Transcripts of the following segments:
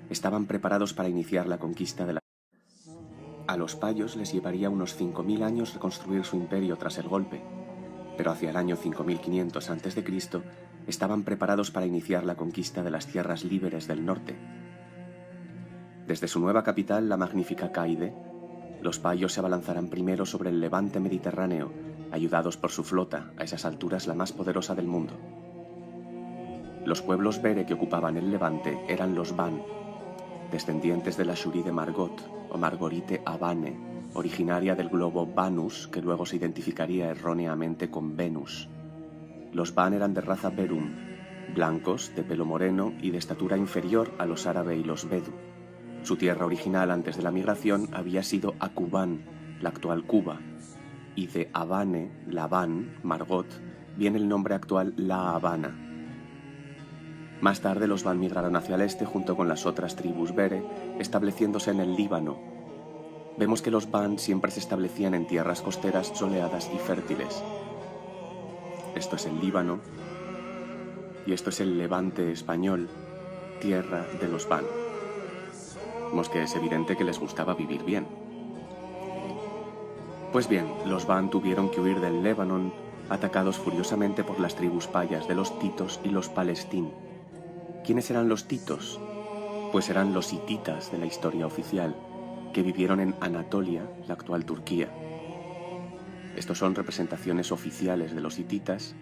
estaban preparados para iniciar la conquista de la... A los payos les llevaría unos 5.000 años reconstruir su imperio tras el golpe, pero hacia el año 5500 a.C. estaban preparados para iniciar la conquista de las tierras líberes del norte. Desde su nueva capital, la magnífica Caide, los payos se abalanzarán primero sobre el levante mediterráneo, ayudados por su flota, a esas alturas la más poderosa del mundo. Los pueblos bere que ocupaban el levante eran los Van, descendientes de la Shuri de Margot o Margorite Abane, originaria del globo Vanus, que luego se identificaría erróneamente con Venus. Los Van eran de raza Berum, blancos, de pelo moreno y de estatura inferior a los árabes y los Bedu. Su tierra original antes de la migración había sido Acuban, la actual Cuba, y de Abane, Labán, Margot, viene el nombre actual La Habana. Más tarde los Van migraron hacia el este junto con las otras tribus bere, estableciéndose en el Líbano. Vemos que los Van siempre se establecían en tierras costeras soleadas y fértiles. Esto es el Líbano y esto es el Levante español, tierra de los Van. Vemos que es evidente que les gustaba vivir bien. Pues bien, los Van tuvieron que huir del Líbano, atacados furiosamente por las tribus payas de los titos y los palestín. ¿Quiénes eran los titos? Pues eran los hititas de la historia oficial, que vivieron en Anatolia, la actual Turquía. Estos son representaciones oficiales de los hititas.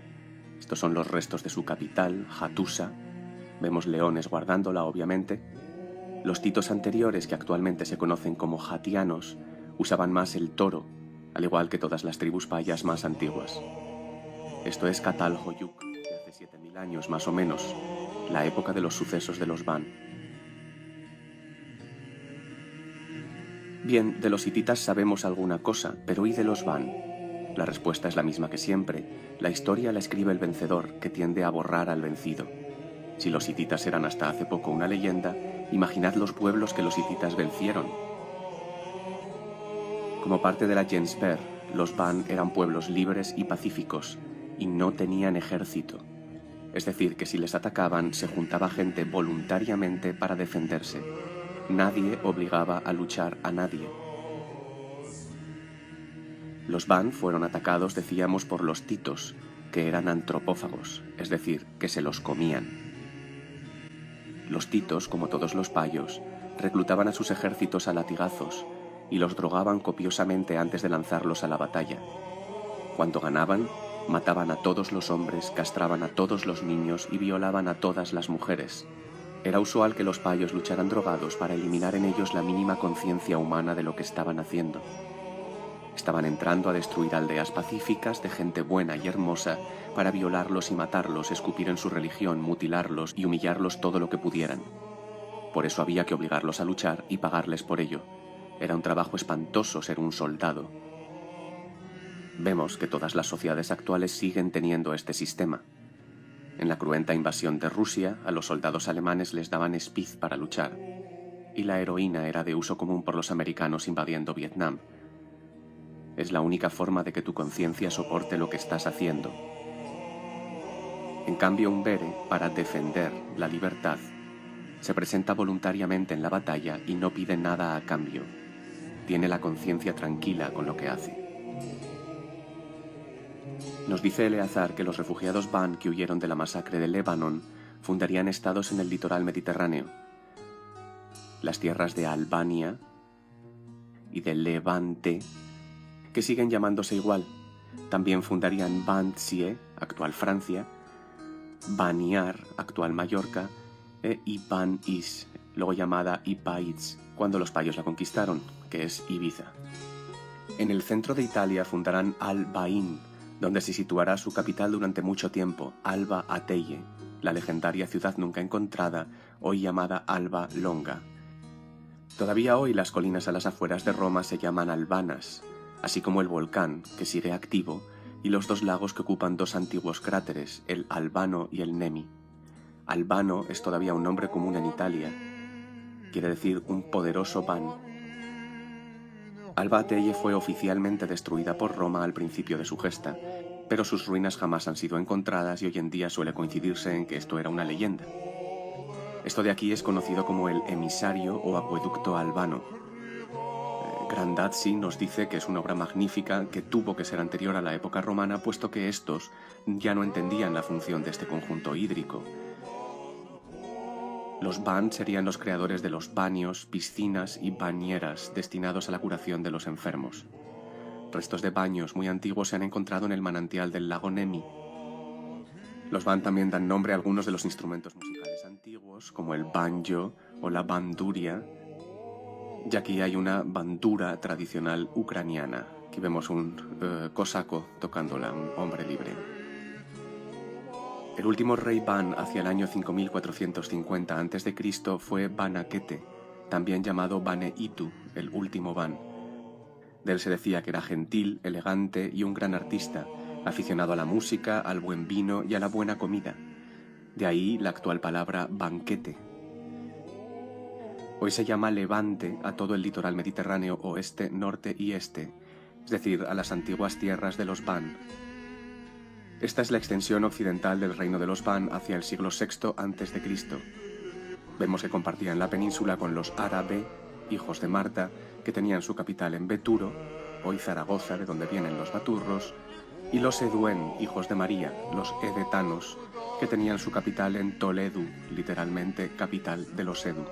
Estos son los restos de su capital, Hattusa. Vemos leones guardándola, obviamente. Los titos anteriores, que actualmente se conocen como hatianos, usaban más el toro, al igual que todas las tribus payas más antiguas. Esto es Catalhoyuk, de hace 7000 años más o menos, la época de los sucesos de los Van. Bien, de los hititas sabemos alguna cosa, pero ¿y de los Van? La respuesta es la misma que siempre. La historia la escribe el vencedor, que tiende a borrar al vencido. Si los hititas eran hasta hace poco una leyenda, imaginad los pueblos que los hititas vencieron. Como parte de la gens Ber, los Van eran pueblos libres y pacíficos, y no tenían ejército. Es decir, que si les atacaban, se juntaba gente voluntariamente para defenderse. Nadie obligaba a luchar a nadie. Los Van fueron atacados, decíamos, por los titos, que eran antropófagos, es decir, que se los comían. Los titos, como todos los payos, reclutaban a sus ejércitos a latigazos y los drogaban copiosamente antes de lanzarlos a la batalla. Cuando ganaban, mataban a todos los hombres, castraban a todos los niños y violaban a todas las mujeres. Era usual que los payos lucharan drogados para eliminar en ellos la mínima conciencia humana de lo que estaban haciendo. Estaban entrando a destruir aldeas pacíficas de gente buena y hermosa para violarlos y matarlos, escupir en su religión, mutilarlos y humillarlos todo lo que pudieran. Por eso había que obligarlos a luchar y pagarles por ello. Era un trabajo espantoso ser un soldado. Vemos que todas las sociedades actuales siguen teniendo este sistema. En la cruenta invasión de Rusia, a los soldados alemanes les daban espiz para luchar, y la heroína era de uso común por los americanos invadiendo Vietnam. Es la única forma de que tu conciencia soporte lo que estás haciendo. En cambio, un bere, para defender la libertad, se presenta voluntariamente en la batalla y no pide nada a cambio. Tiene la conciencia tranquila con lo que hace. Nos dice Eleazar que los refugiados Van que huyeron de la masacre de Lebanon fundarían estados en el litoral mediterráneo. Las tierras de Albania y de Levante, que siguen llamándose igual. También fundarían Banzie, actual Francia, Baniar, actual Mallorca, e Iban-Is, luego llamada Ipaitz, cuando los payos la conquistaron, que es Ibiza. En el centro de Italia fundarán Al-Bain, donde se situará su capital durante mucho tiempo, Alba Ateye, la legendaria ciudad nunca encontrada, hoy llamada Alba Longa. Todavía hoy las colinas a las afueras de Roma se llaman Albanas, así como el volcán, que sigue activo, y los dos lagos que ocupan dos antiguos cráteres, el Albano y el Nemi. Albano es todavía un nombre común en Italia, quiere decir un poderoso Van. Alba Ateye fue oficialmente destruida por Roma al principio de su gesta, pero sus ruinas jamás han sido encontradas y hoy en día suele coincidirse en que esto era una leyenda. Esto de aquí es conocido como el emisario o acueducto albano. Grandazzi nos dice que es una obra magnífica que tuvo que ser anterior a la época romana, puesto que estos ya no entendían la función de este conjunto hídrico. Los ban serían los creadores de los baños, piscinas y bañeras destinados a la curación de los enfermos. Restos de baños muy antiguos se han encontrado en el manantial del lago Nemi. Los ban también dan nombre a algunos de los instrumentos musicales antiguos, como el banjo o la banduria, ya que hay una bandura tradicional ucraniana. Aquí vemos un cosaco tocándola, un hombre libre. El último rey Ban hacia el año 5450 a.C. fue Banakete, también llamado Bane-Itu, el último Ban. De él se decía que era gentil, elegante y un gran artista, aficionado a la música, al buen vino y a la buena comida. De ahí la actual palabra banquete. Hoy se llama Levante a todo el litoral mediterráneo oeste, norte y este, es decir, a las antiguas tierras de los Ban. Esta es la extensión occidental del reino de los Ban hacia el siglo VI a.C. Vemos que compartían la península con los Árabe, hijos de Marta, que tenían su capital en Beturo, hoy Zaragoza, de donde vienen los baturros, y los Eduen, hijos de María, los edetanos, que tenían su capital en Toledo, literalmente capital de los Edu.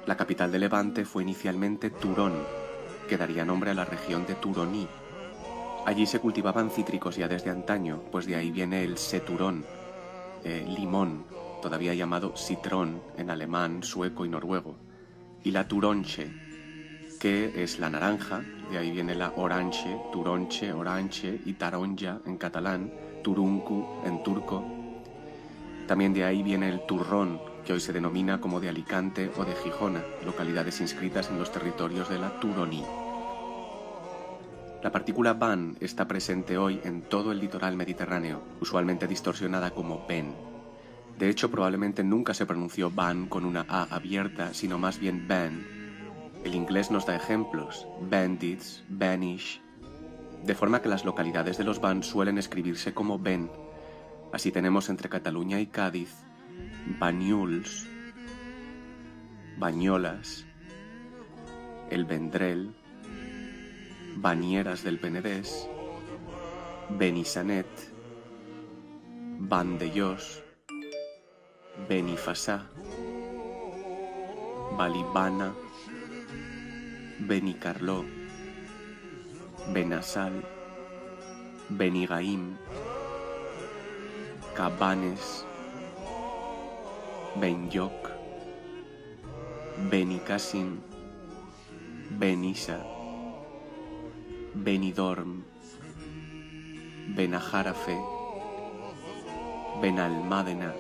La capital de Levante fue inicialmente Turón, que daría nombre a la región de Turoní. Allí se cultivaban cítricos ya desde antaño, pues de ahí viene el seturón, limón, todavía llamado citrón en alemán, sueco y noruego, y la turonche, que es la naranja, de ahí viene la orange, turonche, orange, y taronja en catalán, turuncu en turco. También de ahí viene el turrón, que hoy se denomina como de Alicante o de Gijona, localidades inscritas en los territorios de la Turoní. La partícula ban está presente hoy en todo el litoral mediterráneo, usualmente distorsionada como ben. De hecho, probablemente nunca se pronunció ban con una A abierta, sino más bien ban. El inglés nos da ejemplos, bandits, banish, de forma que las localidades de los ban suelen escribirse como ben. Así tenemos entre Cataluña y Cádiz Banyuls, Banyolas, El Vendrell, Banieras del Penedès, Benissanet, Vandellós, Benifassà, Vallibana, Benicarló, Benassal, Benigaim, Cabanes, Benlloc, Benicàssim, Benissa, Benidorm, Benajarafe, Benalmádena,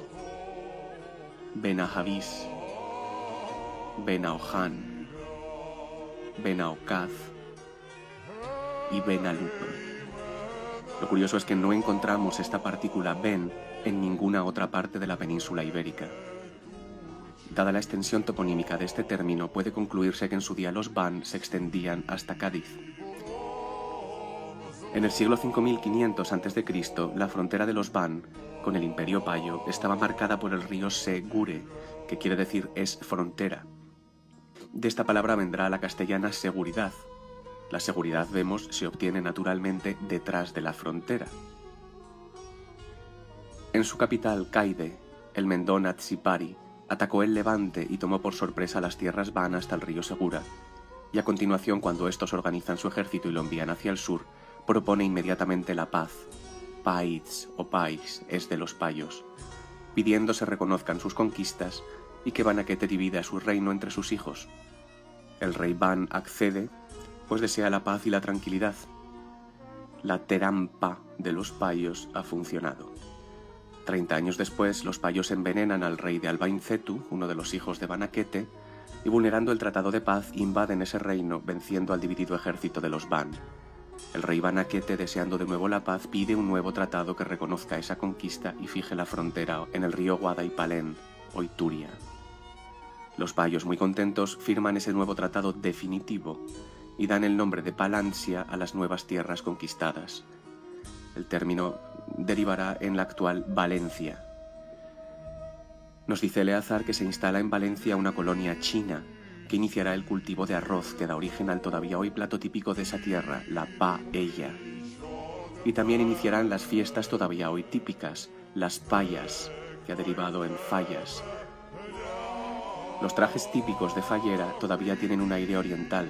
Benajavís, Benaoján, Benaocaz y Benalup. Lo curioso es que no encontramos esta partícula ben en ninguna otra parte de la península ibérica. Dada la extensión toponímica de este término, puede concluirse que en su día los ban se extendían hasta Cádiz. En el siglo 5500 a.C., la frontera de los ban con el Imperio Payo estaba marcada por el río Segure, que quiere decir es frontera. De esta palabra vendrá la castellana seguridad. La seguridad, vemos, se obtiene naturalmente detrás de la frontera. En su capital, Caide, el Mendón Atzipari atacó el Levante y tomó por sorpresa las tierras Ban hasta el río Segura, y a continuación, cuando estos organizan su ejército y lo envían hacia el sur, propone inmediatamente la paz. Paiz o Pais es de los payos, pidiendo se reconozcan sus conquistas y que Banakete divida su reino entre sus hijos. El rey Ban accede, pues desea la paz y la tranquilidad. La terampa de los payos ha funcionado. 30 años después, los payos envenenan al rey de Albaincetu, uno de los hijos de Banakete, y vulnerando el tratado de paz, invaden ese reino, venciendo al dividido ejército de los Ban. El rey Banakete, deseando de nuevo la paz, pide un nuevo tratado que reconozca esa conquista y fije la frontera en el río Guadaipalén, hoy Turia. Los payos, muy contentos, firman ese nuevo tratado definitivo y dan el nombre de Palancia a las nuevas tierras conquistadas. El término derivará en la actual Valencia. Nos dice Eleazar que se instala en Valencia una colonia china que iniciará el cultivo de arroz que da origen al todavía hoy plato típico de esa tierra, la paella. Y también iniciarán las fiestas todavía hoy típicas, las payas, que ha derivado en fallas. Los trajes típicos de fallera todavía tienen un aire oriental.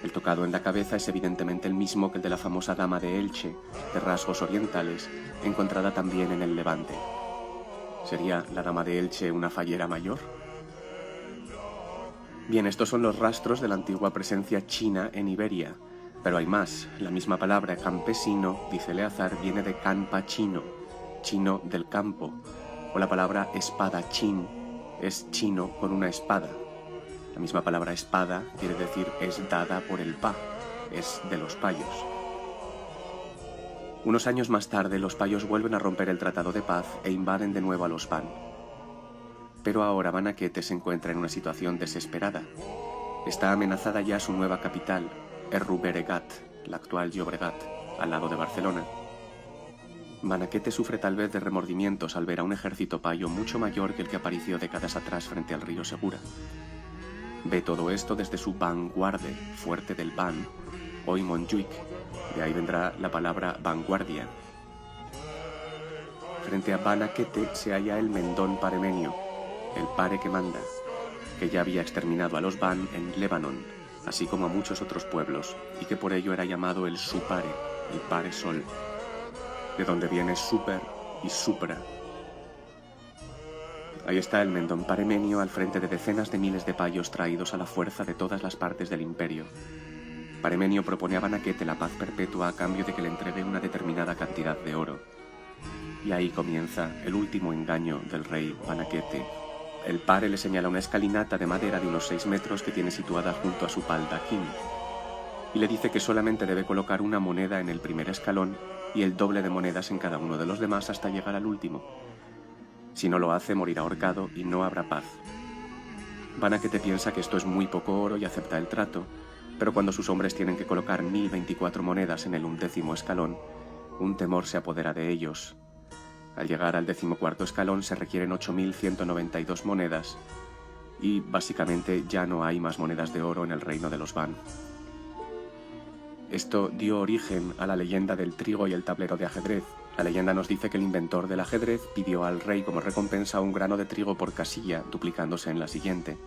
El tocado en la cabeza es evidentemente el mismo que el de la famosa dama de Elche, de rasgos orientales, encontrada también en el Levante. ¿Sería la dama de Elche una fallera mayor? Bien, estos son los rastros de la antigua presencia china en Iberia, pero hay más. La misma palabra campesino, dice Eleazar, viene de canpa chino, chino del campo, o la palabra espadachín es chino con una espada. La misma palabra espada quiere decir es dada por el pa, es de los payos. Unos años más tarde, los payos vuelven a romper el tratado de paz e invaden de nuevo a los van. Pero ahora Banaquete se encuentra en una situación desesperada. Está amenazada ya su nueva capital, Erruberegat, la actual Llobregat, al lado de Barcelona. Banaquete sufre tal vez de remordimientos al ver a un ejército payo mucho mayor que el que apareció décadas atrás frente al río Segura. Ve todo esto desde su vanguardia, fuerte del Ban, hoy Montjuïc, de ahí vendrá la palabra vanguardia. Frente a Banaquete se halla el Mendón Paremenio, el pare que manda, que ya había exterminado a los Van en Lebanon, así como a muchos otros pueblos, y que por ello era llamado el Supare, el pare sol, de donde viene super y supra. Ahí está el Mendón Paremenio al frente de decenas de miles de payos traídos a la fuerza de todas las partes del imperio. Paremenio propone a Banaquete la paz perpetua a cambio de que le entregue una determinada cantidad de oro. Y ahí comienza el último engaño del rey Banaquete. El pare le señala una escalinata de madera de unos 6 metros que tiene situada junto a su baldaquín, y le dice que solamente debe colocar una moneda en el primer escalón y el doble de monedas en cada uno de los demás hasta llegar al último. Si no lo hace, morirá ahorcado y no habrá paz. Banaquete piensa que esto es muy poco oro y acepta el trato, pero cuando sus hombres tienen que colocar 1024 monedas en el 11º escalón, un temor se apodera de ellos. Al llegar al 14º escalón se requieren 8192 monedas y básicamente ya no hay más monedas de oro en el reino de los Van. Esto dio origen a la leyenda del trigo y el tablero de ajedrez. La leyenda nos dice que el inventor del ajedrez pidió al rey como recompensa un grano de trigo por casilla, duplicándose en la siguiente.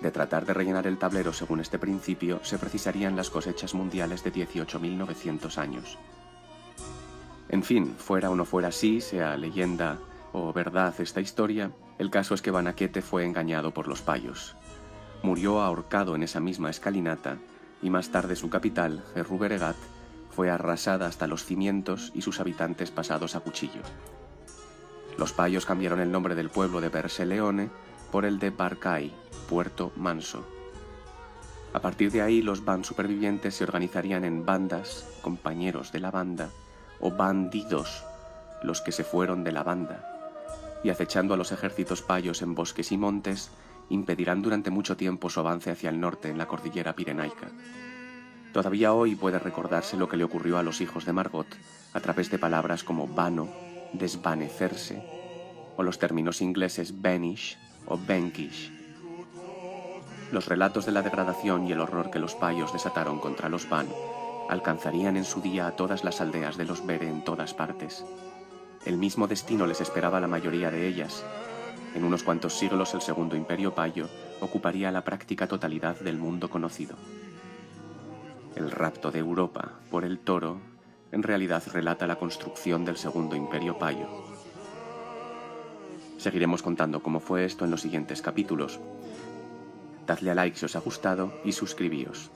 De tratar de rellenar el tablero según este principio, se precisarían las cosechas mundiales de 18.900 años. En fin, fuera o no fuera así, sea leyenda o verdad esta historia, el caso es que Banaquete fue engañado por los payos. Murió ahorcado en esa misma escalinata, y más tarde su capital, Erruberegat, fue arrasada hasta los cimientos y sus habitantes pasados a cuchillo. Los payos cambiaron el nombre del pueblo de Berseleone por el de Barcay, Puerto Manso. A partir de ahí, los Van supervivientes se organizarían en bandas, compañeros de la banda, o bandidos, los que se fueron de la banda, y acechando a los ejércitos payos en bosques y montes, impedirán durante mucho tiempo su avance hacia el norte en la cordillera pirenaica. Todavía hoy puede recordarse lo que le ocurrió a los hijos de Margot a través de palabras como vano, desvanecerse, o los términos ingleses vanish o vanquish. Los relatos de la degradación y el horror que los payos desataron contra los Van alcanzarían en su día a todas las aldeas de los Bere en todas partes. El mismo destino les esperaba a la mayoría de ellas. En unos cuantos siglos el Segundo Imperio Payo ocuparía la práctica totalidad del mundo conocido. El rapto de Europa por el toro en realidad relata la construcción del Segundo Imperio Payo. Seguiremos contando cómo fue esto en los siguientes capítulos. Dadle a like si os ha gustado y suscribíos.